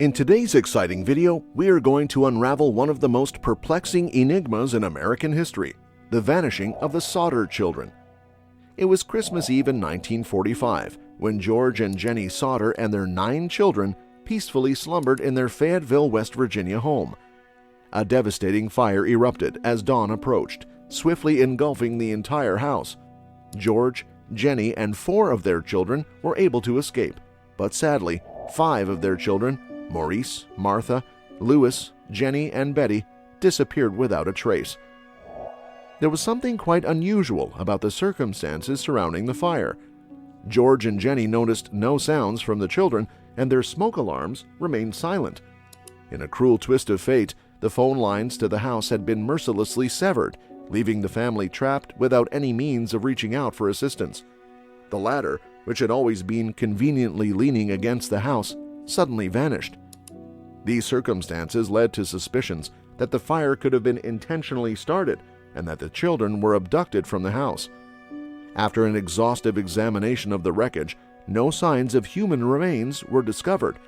In today's exciting video, we are going to unravel one of the most perplexing enigmas in American history, the vanishing of the Sodder children. It was Christmas Eve in 1945 when George and Jenny Sodder and their 9 children peacefully slumbered in their Fayetteville, West Virginia home. A devastating fire erupted as dawn approached, swiftly engulfing the entire house. George, Jenny, and 4 of their children were able to escape, but sadly, 5 of their children, Maurice, Martha, Louis, Jenny, and Betty, disappeared without a trace. There was something quite unusual about the circumstances surrounding the fire. George and Jenny noticed no sounds from the children, and their smoke alarms remained silent. In a cruel twist of fate, the phone lines to the house had been mercilessly severed, leaving the family trapped without any means of reaching out for assistance. The ladder, which had always been conveniently leaning against the house, suddenly vanished. These circumstances led to suspicions that the fire could have been intentionally started and that the children were abducted from the house. After an exhaustive examination of the wreckage, no signs of human remains were discovered.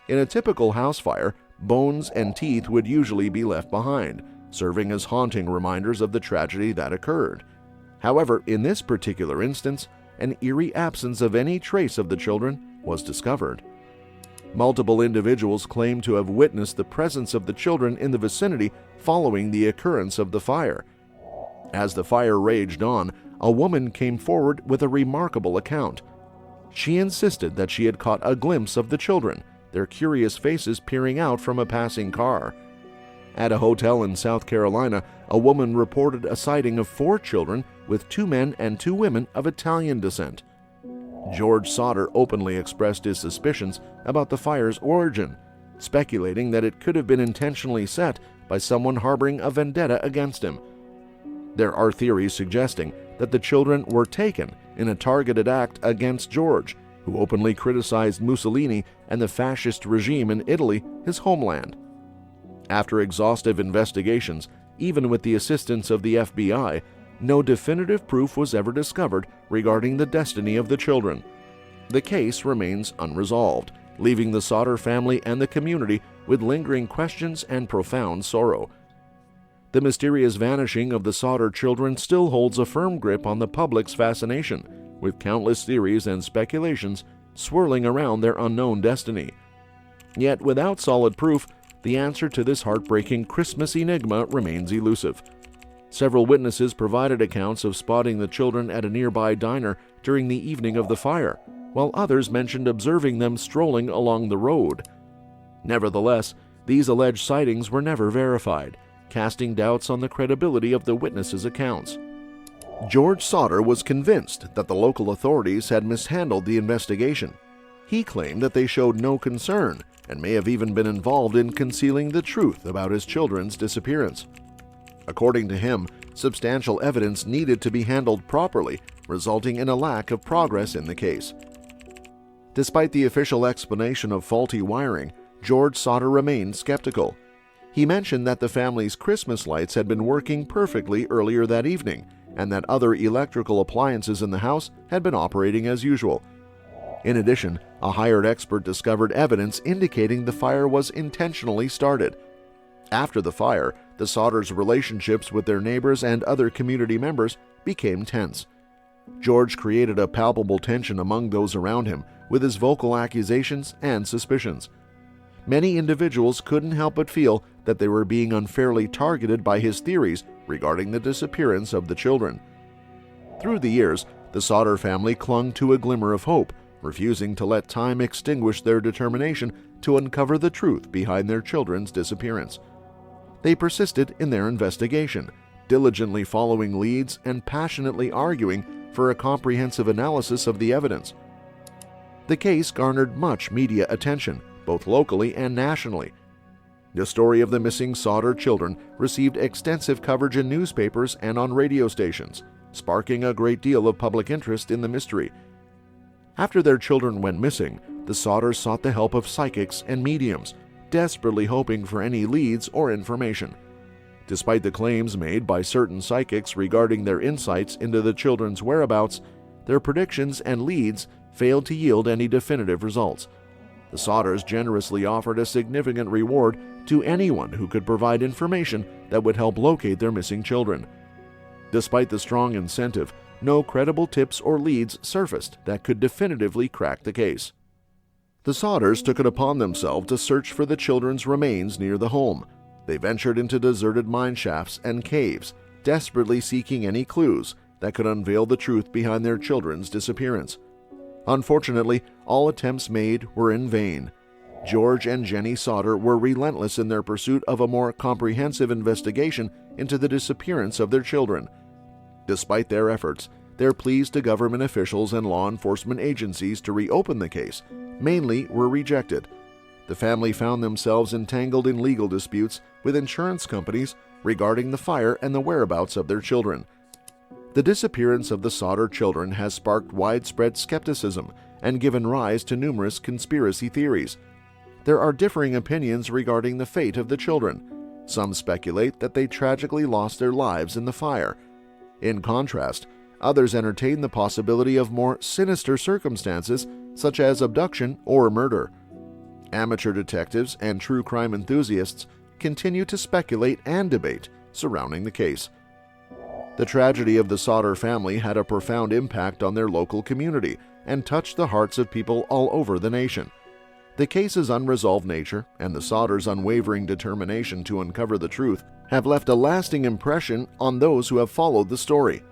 In a typical house fire, bones and teeth would usually be left behind, serving as haunting reminders of the tragedy that occurred. However, in this particular instance, an eerie absence of any trace of the children was discovered. Multiple individuals claimed to have witnessed the presence of the children in the vicinity following the occurrence of the fire. As the fire raged on, a woman came forward with a remarkable account. She insisted that she had caught a glimpse of the children, their curious faces peering out from a passing car. At a hotel in South Carolina, a woman reported a sighting of 4 children with 2 men and 2 women of Italian descent. George Sodder openly expressed his suspicions about the fire's origin, speculating that it could have been intentionally set by someone harboring a vendetta against him. There are theories suggesting that the children were taken in a targeted act against George, who openly criticized Mussolini and the fascist regime in Italy, his homeland. After exhaustive investigations, even with the assistance of the FBI, no definitive proof was ever discovered regarding the destiny of the children. The case remains unresolved, leaving the Sodder family and the community with lingering questions and profound sorrow. The mysterious vanishing of the Sodder children still holds a firm grip on the public's fascination, with countless theories and speculations swirling around their unknown destiny. Yet, without solid proof, the answer to this heartbreaking Christmas enigma remains elusive. Several witnesses provided accounts of spotting the children at a nearby diner during the evening of the fire, while others mentioned observing them strolling along the road. Nevertheless, these alleged sightings were never verified, casting doubts on the credibility of the witnesses' accounts. George Sodder was convinced that the local authorities had mishandled the investigation. He claimed that they showed no concern and may have even been involved in concealing the truth about his children's disappearance. According to him, substantial evidence needed to be handled properly, resulting in a lack of progress in the case. Despite the official explanation of faulty wiring, George Sodder remained skeptical. He mentioned that the family's Christmas lights had been working perfectly earlier that evening, and that other electrical appliances in the house had been operating as usual. In addition, a hired expert discovered evidence indicating the fire was intentionally started. After the fire, the Sodders' relationships with their neighbors and other community members became tense. George created a palpable tension among those around him with his vocal accusations and suspicions. Many individuals couldn't help but feel that they were being unfairly targeted by his theories regarding the disappearance of the children. Through the years, the Sodder family clung to a glimmer of hope, refusing to let time extinguish their determination to uncover the truth behind their children's disappearance. They persisted in their investigation, diligently following leads and passionately arguing for a comprehensive analysis of the evidence. The case garnered much media attention, both locally and nationally. The story of the missing Sodder children received extensive coverage in newspapers and on radio stations, sparking a great deal of public interest in the mystery. After their children went missing, the Sodders sought the help of psychics and mediums, desperately hoping for any leads or information. Despite the claims made by certain psychics regarding their insights into the children's whereabouts, their predictions and leads failed to yield any definitive results. The Sodders generously offered a significant reward to anyone who could provide information that would help locate their missing children. Despite the strong incentive, no credible tips or leads surfaced that could definitively crack the case. The Sodders took it upon themselves to search for the children's remains near the home. They ventured into deserted mine shafts and caves, desperately seeking any clues that could unveil the truth behind their children's disappearance. Unfortunately, all attempts made were in vain. George and Jenny Sodder were relentless in their pursuit of a more comprehensive investigation into the disappearance of their children. Despite their efforts, their pleas to government officials and law enforcement agencies to reopen the case mainly were rejected. The family found themselves entangled in legal disputes with insurance companies regarding the fire and the whereabouts of their children. The disappearance of the Sodder children has sparked widespread skepticism and given rise to numerous conspiracy theories. There are differing opinions regarding the fate of the children. Some speculate that they tragically lost their lives in the fire. In contrast, others entertain the possibility of more sinister circumstances, such as abduction or murder. Amateur detectives and true crime enthusiasts continue to speculate and debate surrounding the case. The tragedy of the Sodder family had a profound impact on their local community and touched the hearts of people all over the nation. The case's unresolved nature and the Sodders' unwavering determination to uncover the truth have left a lasting impression on those who have followed the story.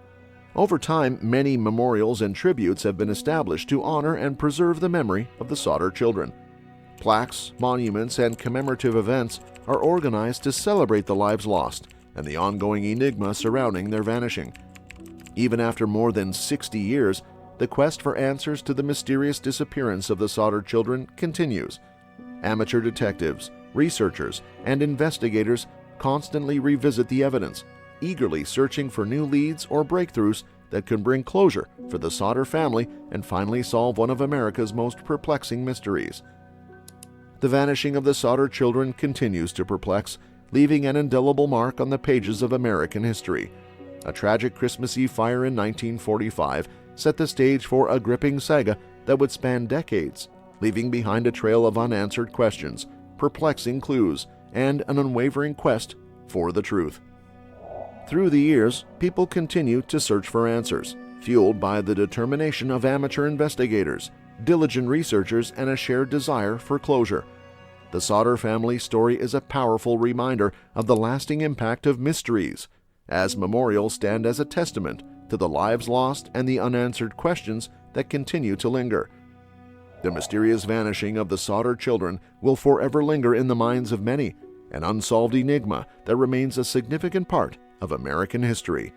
Over time, many memorials and tributes have been established to honor and preserve the memory of the Sodder children. Plaques, monuments, and commemorative events are organized to celebrate the lives lost and the ongoing enigma surrounding their vanishing. Even after more than 60 years, the quest for answers to the mysterious disappearance of the Sodder children continues. Amateur detectives, researchers, and investigators constantly revisit the evidence, eagerly searching for new leads or breakthroughs that can bring closure for the Sodder family and finally solve one of America's most perplexing mysteries. The vanishing of the Sodder children continues to perplex, leaving an indelible mark on the pages of American history. A tragic Christmas Eve fire in 1945 set the stage for a gripping saga that would span decades, leaving behind a trail of unanswered questions, perplexing clues, and an unwavering quest for the truth. Through the years, people continue to search for answers, fueled by the determination of amateur investigators, diligent researchers, and a shared desire for closure. The Sodder family story is a powerful reminder of the lasting impact of mysteries, as memorials stand as a testament to the lives lost and the unanswered questions that continue to linger. The mysterious vanishing of the Sodder children will forever linger in the minds of many, an unsolved enigma that remains a significant part of American history.